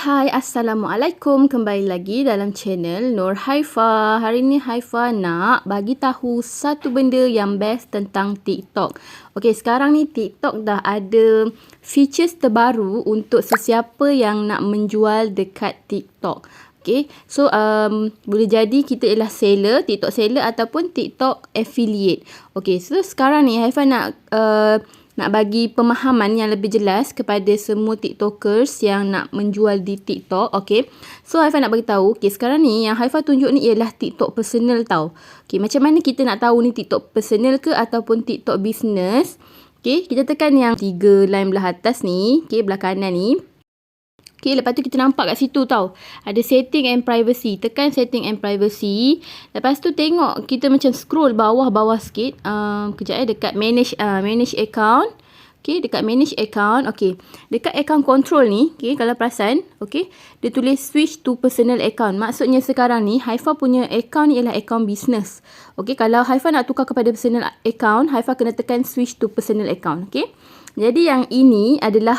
Hai, Assalamualaikum. Kembali lagi dalam channel Nur Haifa. Hari ni Haifa nak bagi tahu satu benda yang best tentang TikTok. Okey, sekarang ni TikTok dah ada features terbaru untuk sesiapa yang nak menjual dekat TikTok. Okay, so boleh jadi kita ialah seller, TikTok seller ataupun TikTok affiliate. Okay, so sekarang ni Haifa nak bagi pemahaman yang lebih jelas kepada semua TikTokers yang nak menjual di TikTok. Okay, so Haifa nak bagi tahu. Okay, sekarang ni yang Haifa tunjuk ni ialah TikTok personal tau. Okay, macam mana kita nak tahu ni TikTok personal ke ataupun TikTok business? Okay, kita tekan yang 3 line belah atas ni. Okay, belah kanan ni. Okay, lepas tu kita nampak kat situ tau. Ada setting and privacy. Tekan setting and privacy. Lepas tu tengok kita macam scroll bawah-bawah sikit. Kejap dekat manage account. Okay, dekat manage account. Okay, dekat account control ni. Okay, kalau perasan. Okay, dia tulis switch to personal account. Maksudnya sekarang ni Haifa punya account ni ialah account business. Okay, kalau Haifa nak tukar kepada personal account, Haifa kena tekan switch to personal account. Okay. Jadi yang ini adalah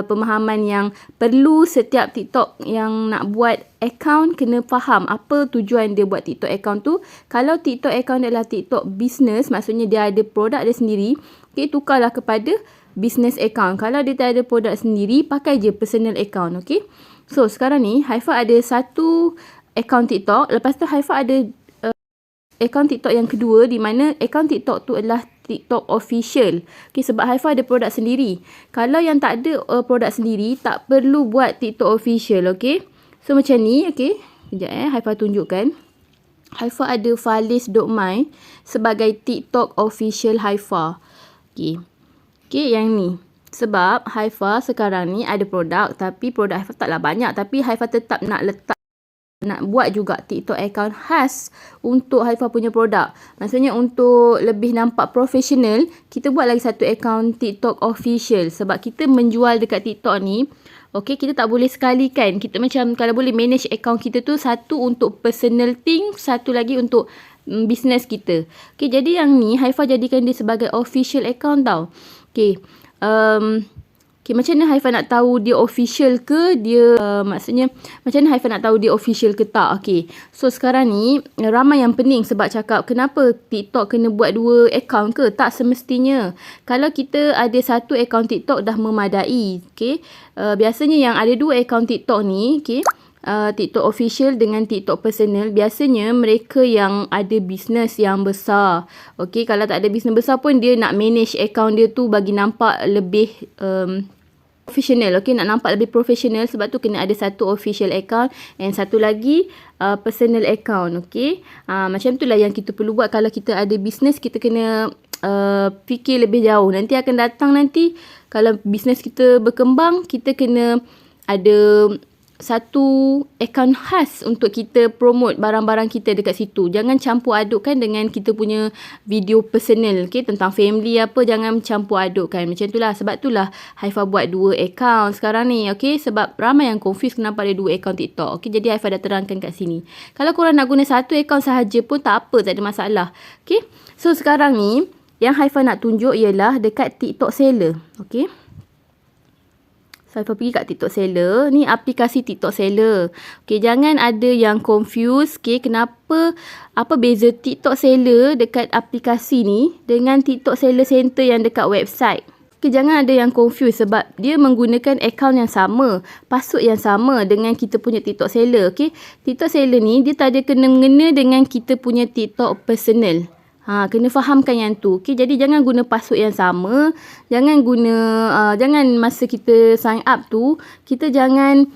pemahaman yang perlu setiap TikTok yang nak buat account kena faham apa tujuan dia buat TikTok account tu. Kalau TikTok account adalah TikTok business, maksudnya dia ada produk dia sendiri, okay, tukarlah kepada business account. Kalau dia tak ada produk sendiri, pakai je personal account. Okay. So sekarang ni Haifa ada satu account TikTok, lepas tu Haifa ada account TikTok yang kedua, di mana account TikTok tu adalah TikTok official. Okay, sebab Haifa ada produk sendiri. Kalau yang tak ada produk sendiri, tak perlu buat TikTok official. Okay, so macam ni. Okay, sekejap Haifa tunjukkan. Haifa ada Faliz.my sebagai TikTok official Haifa. Okay, yang ni. Sebab Haifa sekarang ni ada produk, tapi produk Haifa taklah banyak, tapi Haifa tetap nak buat juga TikTok account khas untuk Haifa punya produk. Maksudnya untuk lebih nampak profesional, kita buat lagi satu account TikTok official. Sebab kita menjual dekat TikTok ni, okay, kita tak boleh sekalikan. Kita macam kalau boleh manage account kita tu, satu untuk personal thing, satu lagi untuk business kita. Okay, jadi yang ni Haifa jadikan dia sebagai official account tau. Okay, okay, macam mana Haifa nak tahu dia official ke dia, maksudnya macam mana Haifa nak tahu dia official ke tak? Okay, so sekarang ni ramai yang pening sebab cakap kenapa TikTok kena buat 2 account ke? Tak semestinya. Kalau kita ada satu account TikTok dah memadai. Okay, biasanya yang ada 2 account TikTok ni, okay, TikTok official dengan TikTok personal, biasanya mereka yang ada bisnes yang besar. Okay, kalau tak ada bisnes besar pun dia nak manage account dia tu bagi nampak lebih professional. Okay, nak nampak lebih professional, sebab tu kena ada satu official account and satu lagi personal account. Okay, macam tu lah yang kita perlu buat. Kalau kita ada bisnes, kita kena fikir lebih jauh. Nanti akan datang nanti kalau bisnes kita berkembang, kita kena ada satu account khas untuk kita promote barang-barang kita dekat situ. Jangan campur adukkan dengan kita punya video personal. Okay, tentang family apa, jangan campur adukkan. Macam itulah. Sebab itulah Haifa buat 2 account sekarang ni. Okay, sebab ramai yang confuse kenapa ada 2 account TikTok. Okay, jadi Haifa dah terangkan kat sini. Kalau korang nak guna satu account sahaja pun tak apa, tak ada masalah. Okay, so sekarang ni yang Haifa nak tunjuk ialah dekat TikTok seller. Okay, so Haifa pergi kat TikTok seller. Ni aplikasi TikTok seller. Okay, jangan ada yang confuse. Okay, kenapa, apa beza TikTok seller dekat aplikasi ni dengan TikTok seller center yang dekat website. Okay, jangan ada yang confuse sebab dia menggunakan account yang sama, password yang sama dengan kita punya TikTok seller. Okay, TikTok seller ni dia tak ada kena-mengena dengan kita punya TikTok personal. Kena fahamkan yang tu. Okay, jadi jangan guna password yang sama. Jangan guna, jangan masa kita sign up tu, kita jangan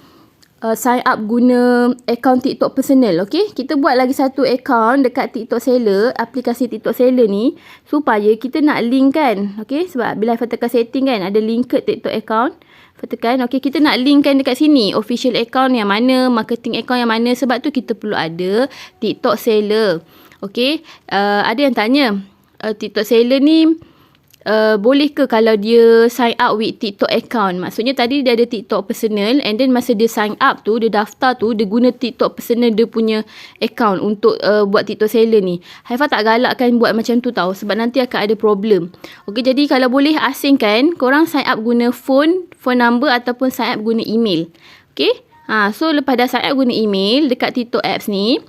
sign up guna account TikTok personal. Okay, kita buat lagi satu account dekat TikTok seller, aplikasi TikTok seller ni, supaya kita nak link kan. Okay, sebab bila Haifa tekan setting kan, ada linked TikTok account. Haifa tekan, okay, kita nak link kan dekat sini, official account yang mana, marketing account yang mana. Sebab tu kita perlu ada TikTok seller. Okay, ada yang tanya, TikTok seller ni boleh ke kalau dia sign up with TikTok account? Maksudnya tadi dia ada TikTok personal, and then masa dia sign up tu, dia daftar tu, dia guna TikTok personal dia punya account untuk buat TikTok seller ni. Haifa tak galakkan buat macam tu tau, sebab nanti akan ada problem. Okay, jadi kalau boleh asingkan, korang sign up guna phone number ataupun sign up guna email. Okay, So lepas dah sign up guna email dekat TikTok apps ni,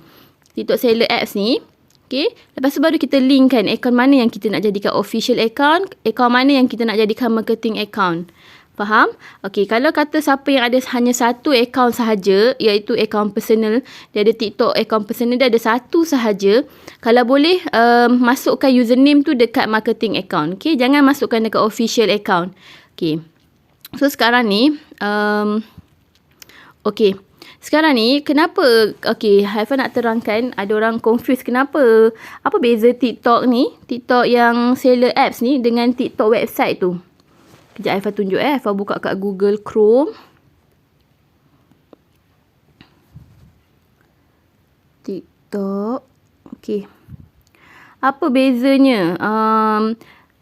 TikTok seller apps ni, okay, lepas tu baru kita linkkan akaun mana yang kita nak jadikan official account, akaun mana yang kita nak jadikan marketing account. Faham? Okay, kalau kata siapa yang ada hanya satu akaun sahaja, iaitu akaun personal, dia ada TikTok akaun personal dia ada satu sahaja, kalau boleh masukkan username tu dekat marketing account. Okay, jangan masukkan dekat official account. Okay, so sekarang ni, okay, sekarang ni kenapa, okay, Haifa nak terangkan, ada orang confuse kenapa, apa beza TikTok ni, TikTok yang seller apps ni dengan TikTok website tu. Sekejap Haifa tunjuk Haifa buka kat Google Chrome. TikTok. Okay. Apa bezanya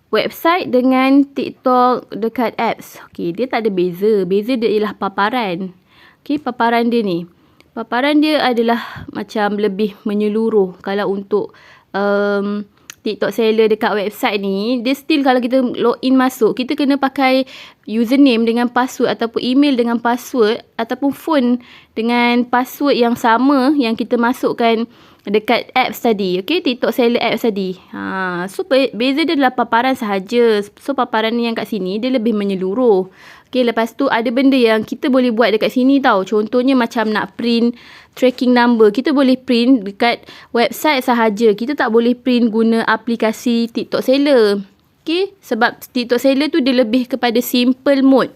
website dengan TikTok dekat apps? Okay, dia tak ada beza. Beza dia ialah paparan. Okay, paparan dia ni. Paparan dia adalah macam lebih menyeluruh. Kalau untuk TikTok seller dekat website ni, dia still kalau kita login masuk, kita kena pakai username dengan password ataupun email dengan password ataupun phone dengan password yang sama yang kita masukkan dekat apps tadi. Okay, TikTok seller apps tadi. So beza dia adalah paparan sahaja. So paparan ni yang kat sini dia lebih menyeluruh. Okay, lepas tu ada benda yang kita boleh buat dekat sini tau. Contohnya macam nak print tracking number. Kita boleh print dekat website sahaja. Kita tak boleh print guna aplikasi TikTok seller. Okay, sebab TikTok seller tu dia lebih kepada simple mode.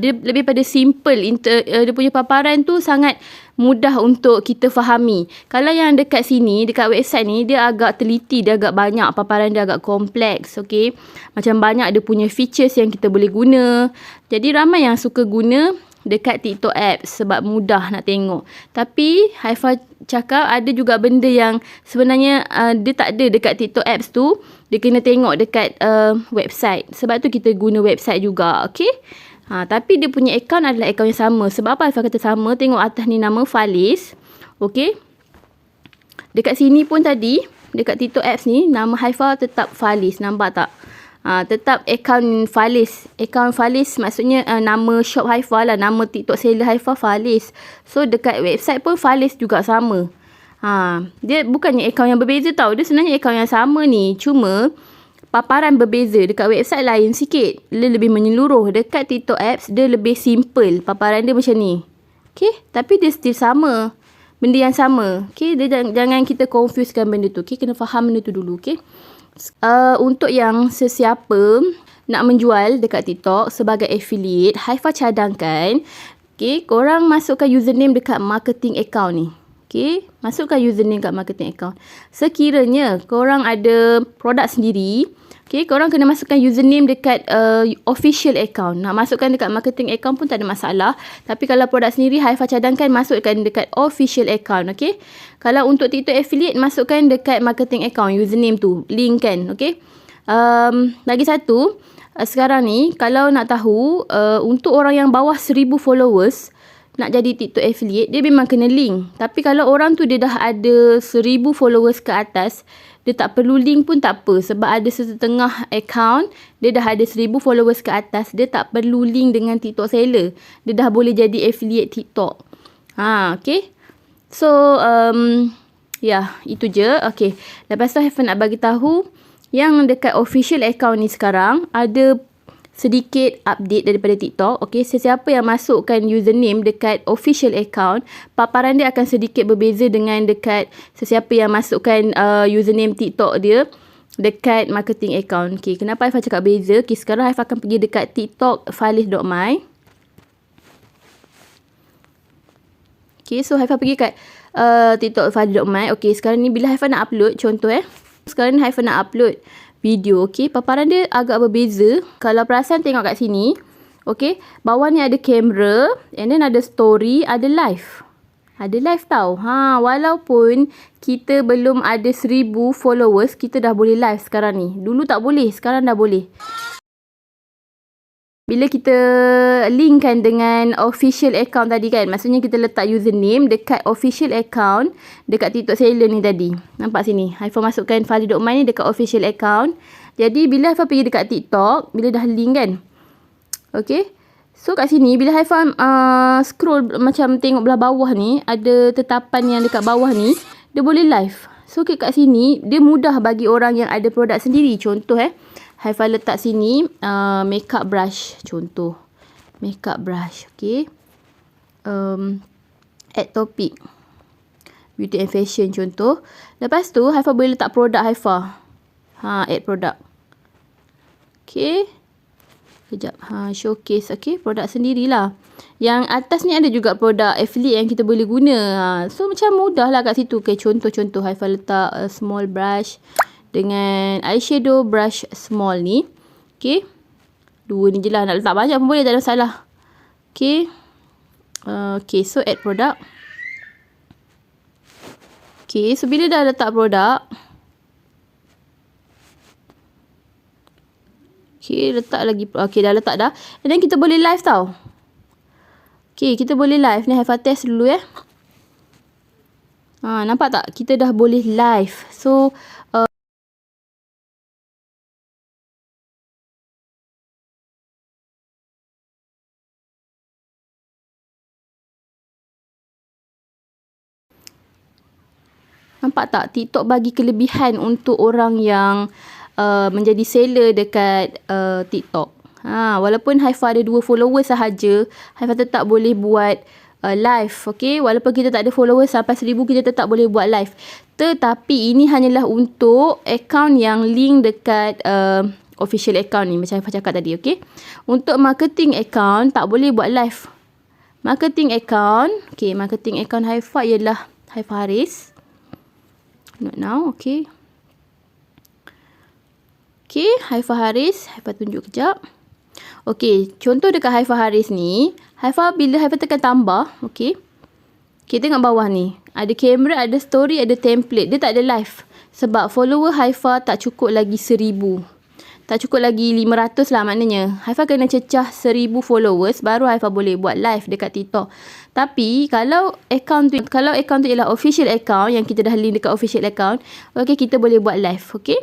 Dia lebih pada simple. Dia punya paparan tu sangat mudah untuk kita fahami. Kalau yang dekat sini, dekat website ni, dia agak teliti, dia agak banyak. Paparan dia agak kompleks. Okay, macam banyak dia punya features yang kita boleh guna. Jadi ramai yang suka guna dekat TikTok apps sebab mudah nak tengok. Tapi Haifa cakap ada juga benda yang sebenarnya dia tak ada dekat TikTok apps tu. Dia kena tengok dekat website. Sebab tu kita guna website juga. Okay. Tapi dia punya akaun adalah akaun yang sama. Sebab apa Haifa kata sama? Tengok atas ni nama Faliz. Okay. Dekat sini pun tadi, dekat TikTok apps ni, nama Haifa tetap Faliz. Nampak tak? Tetap akaun Faliz. Akaun Faliz maksudnya nama shop Haifa lah. Nama TikTok seller Haifa Faliz. So dekat website pun Faliz juga sama. Dia bukannya akaun yang berbeza tau. Dia sebenarnya akaun yang sama ni. Cuma paparan berbeza. Dekat website lain sikit. Dia lebih menyeluruh. Dekat TikTok apps dia lebih simple. Paparan dia macam ni. Okay. Tapi dia still sama. Benda yang sama. Okay. Dia jangan kita confusekan benda tu. Okay. Kena faham benda tu dulu. Okay. Untuk yang sesiapa nak menjual dekat TikTok sebagai affiliate, Haifa cadangkan, okay, korang masukkan username dekat marketing account ni. Okay, masukkan username kat marketing account. Sekiranya korang ada produk sendiri, okay, korang kena masukkan username dekat official account. Nak masukkan dekat marketing account pun tak ada masalah. Tapi kalau produk sendiri, Haifa cadangkan masukkan dekat official account. Okay, kalau untuk TikTok affiliate, masukkan dekat marketing account, username tu, link kan. Okay, lagi satu, sekarang ni kalau nak tahu untuk orang yang bawah 1000 followers nak jadi TikTok affiliate, dia memang kena link. Tapi kalau orang tu dia dah ada 1000 followers ke atas, dia tak perlu link pun tak apa. Sebab ada setengah account, dia dah ada 1000 followers ke atas, dia tak perlu link dengan TikTok seller. Dia dah boleh jadi affiliate TikTok. Okay. So, itu je. Okay. Lepas tu, Haifa nak bagi tahu yang dekat official account ni sekarang, ada sedikit update daripada TikTok. Okay, sesiapa yang masukkan username dekat official account, paparan dia akan sedikit berbeza dengan dekat sesiapa yang masukkan username TikTok dia dekat marketing account. Okay, kenapa Haifa cakap beza? Okay, sekarang Haifa akan pergi dekat TikTok faliz.my. Okay, so Haifa pergi kat TikTok faliz.my. Okay, sekarang ni bila Haifa nak upload, contoh sekarang ni Haifa nak upload video, okay, paparan dia agak berbeza. Kalau perasan tengok kat sini, okay, bawah ni ada kamera, and then ada story, ada live. Ada live tau. Walaupun kita belum ada 1000 followers, kita dah boleh live sekarang ni. Dulu tak boleh, sekarang dah boleh. Bila kita linkkan dengan official account tadi kan, maksudnya kita letak username dekat official account dekat TikTok seller ni tadi. Nampak sini, Haifa masukkan faliz.my ni dekat official account. Jadi bila Haifa pergi dekat TikTok, bila dah link kan, okay, So kat sini bila Haifa scroll macam tengok belah bawah ni, ada tetapan yang dekat bawah ni, dia boleh live. So kat sini dia mudah bagi orang yang ada produk sendiri. Contoh Haifa letak sini makeup brush, contoh makeup brush. Okay, add topic beauty and fashion contoh. Lepas tu Haifa boleh letak produk Haifa. Add produk. Okay, kejap. Showcase. Okay, produk sendirilah. Yang atas ni ada juga produk affiliate yang kita boleh guna. So macam mudah lah kat situ. Okay, contoh-contoh Haifa letak small brush dengan eyeshadow brush small ni. Okay, dua ni je lah. Nak letak banyak pun boleh, tak ada masalah. Okay, okay, so add produk. Okay, so bila dah letak produk, okay, letak lagi. Okay, dah letak dah. And then kita boleh live tau. Okay, kita boleh live. Ni Haifa test dulu ya. Nampak tak? Kita dah boleh live. So, nampak tak? TikTok bagi kelebihan untuk orang yang menjadi seller dekat TikTok. Walaupun Haifa ada 2 followers sahaja, Haifa tetap boleh buat live. Okay, walaupun kita tak ada followers sampai 1000, kita tetap boleh buat live. Tetapi ini hanyalah untuk akaun yang link dekat official account ni, macam Haifa cakap tadi. Okay, untuk marketing account tak boleh buat live. Marketing account, okay, marketing account Haifa ialah Haifa Haris. Not now. Okay, okay, Haifa Haris. Haifa tunjuk kejap. Okay, contoh dekat Haifa Haris ni, bila Haifa tekan tambah, okay, okay, tengok bawah ni, ada kamera, ada story, ada template. Dia tak ada live sebab follower Haifa tak cukup lagi 1000. Tak cukup lagi 500 lah maknanya. Haifa kena cecah 1000 followers baru Haifa boleh buat live dekat TikTok. Tapi kalau account tu ialah official account yang kita dah link dekat official account, okay, kita boleh buat live. Okay,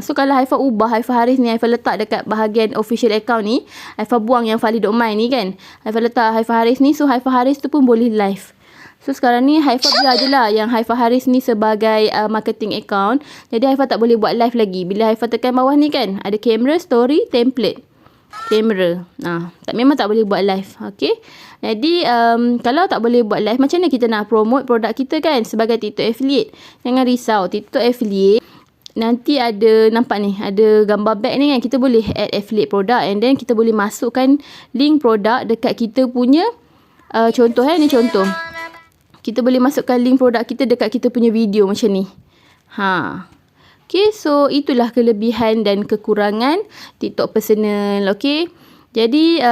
so kalau Haifa ubah Haifa Haris ni, Haifa letak dekat bahagian official account ni, Haifa buang yang valid domain ni kan, Haifa letak Haifa Haris ni, so Haifa Haris tu pun boleh live. So sekarang ni Haifa biar je lah yang Haifa Haris ni sebagai marketing account. Jadi Haifa tak boleh buat live lagi. Bila Haifa tekan bawah ni kan, ada kamera, story, template. Kamera. Memang tak boleh buat live. Okay, jadi kalau tak boleh buat live, macam mana kita nak promote produk kita kan sebagai TikTok affiliate? Jangan risau, TikTok affiliate nanti ada, nampak ni, ada gambar bag ni kan, kita boleh add affiliate produk and then kita boleh masukkan link produk dekat kita punya contoh ni contoh. Kita boleh masukkan link produk kita dekat kita punya video macam ni. Okay, so itulah kelebihan dan kekurangan TikTok personal. Okay, jadi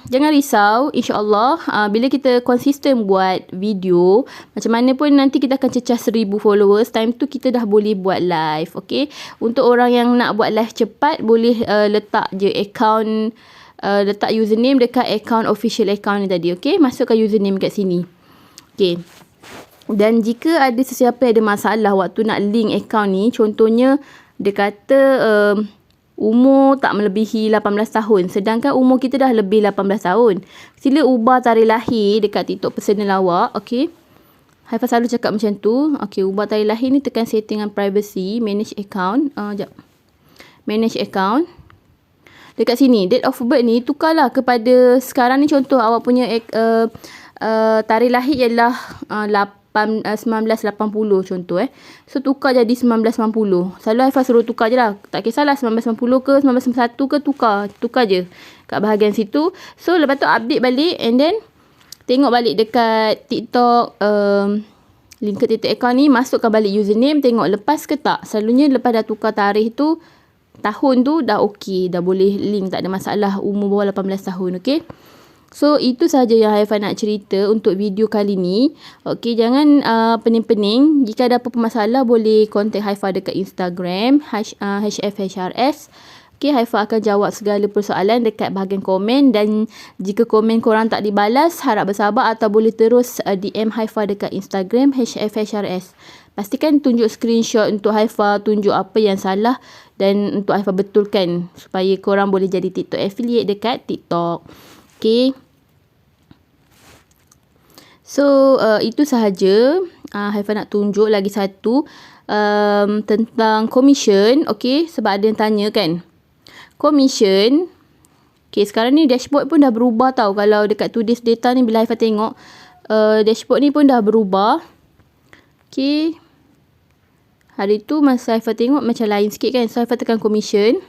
jangan risau, insyaAllah bila kita konsisten buat video, macam mana pun nanti kita akan cecah 1000 followers. Time tu kita dah boleh buat live. Okay, untuk orang yang nak buat live cepat, boleh letak je account, letak username dekat account official account ni tadi. Okay, masukkan username kat sini. Okay, dan jika ada sesiapa yang ada masalah waktu nak link account ni, contohnya dia kata umur tak melebihi 18 tahun, sedangkan umur kita dah lebih 18 tahun, sila ubah tarikh lahir dekat TikTok personal awak. Okay, Haifa selalu cakap macam tu. Okay, ubah tarikh lahir ni, tekan settingan privacy, manage account. Manage account. Dekat sini date of birth ni tukarlah kepada sekarang ni. Contoh awak punya tarikh lahir ialah 1980 contoh so tukar jadi 1990. Selalu Haifa suruh tukar je lah, tak kisahlah 1990 ke 1991 ke, tukar je kat bahagian situ. So lepas tu update balik and then tengok balik dekat TikTok link ke TikTok account ni, masukkan balik username, tengok lepas ke tak. Selalunya lepas dah tukar tarikh tu, tahun tu dah okey, dah boleh link, tak ada masalah umur bawah 18 tahun. Okey, so itu sahaja yang Haifa nak cerita untuk video kali ni. Okey, jangan pening-pening. Jika ada apa-apa masalah, boleh contact Haifa dekat Instagram HFHRS. Okey, Haifa akan jawab segala persoalan dekat bahagian komen, dan jika komen korang tak dibalas, harap bersabar atau boleh terus DM Haifa dekat Instagram HFHRS. Pastikan tunjuk screenshot untuk Haifa, tunjuk apa yang salah dan untuk Haifa betulkan supaya korang boleh jadi TikTok affiliate dekat TikTok. Okay. So, itu sahaja. Haifa nak tunjuk lagi satu tentang commission. Okay, sebab ada yang tanya kan. Commission. Okay, sekarang ni dashboard pun dah berubah tau. Kalau dekat today's data ni bila Haifa tengok, dashboard ni pun dah berubah. Okay. Hari tu masa Haifa tengok macam lain sikit kan. So, Haifa tekan commission.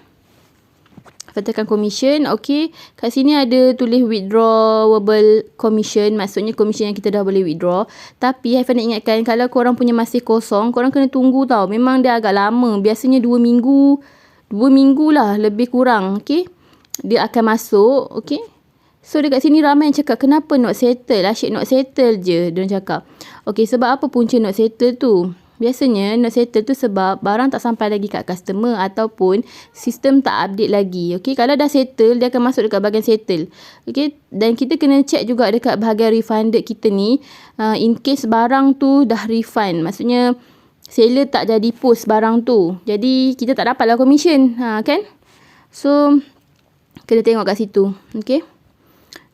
Okay. Kat sini ada tulis withdrawable commission. Maksudnya commission yang kita dah boleh withdraw. Tapi Haifa nak ingatkan, kalau korang punya masih kosong, korang kena tunggu tau. Memang dia agak lama. Biasanya 2 minggu. 2 minggu lah lebih kurang. Okay. Dia akan masuk. Okay. So dekat sini ramai yang cakap, kenapa not settle? Asyik not settle je. Diorang cakap. Okay, sebab apa punca not settle tu? Biasanya not settle tu sebab barang tak sampai lagi kat customer ataupun sistem tak update lagi. Okay, kalau dah settle, dia akan masuk dekat bahagian settle. Okay, dan kita kena check juga dekat bahagian refunded kita ni. In case barang tu dah refund. Maksudnya, seller tak jadi post barang tu. Jadi, kita tak dapatlah commission. Kan? So, kena tengok kat situ. Okay.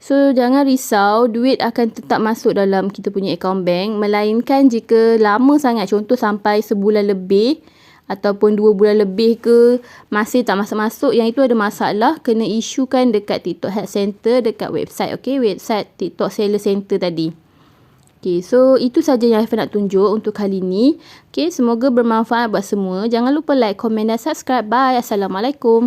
So, jangan risau, duit akan tetap masuk dalam kita punya account bank. Melainkan jika lama sangat, contoh sampai sebulan lebih ataupun 2 bulan lebih ke, masih tak masuk-masuk, yang itu ada masalah, kena isukan dekat TikTok Help Center, dekat website, okay, website TikTok Seller Center tadi. Okay, so itu saja yang Haifa nak tunjuk untuk kali ni. Okay, semoga bermanfaat buat semua. Jangan lupa like, komen dan subscribe. Bye. Assalamualaikum.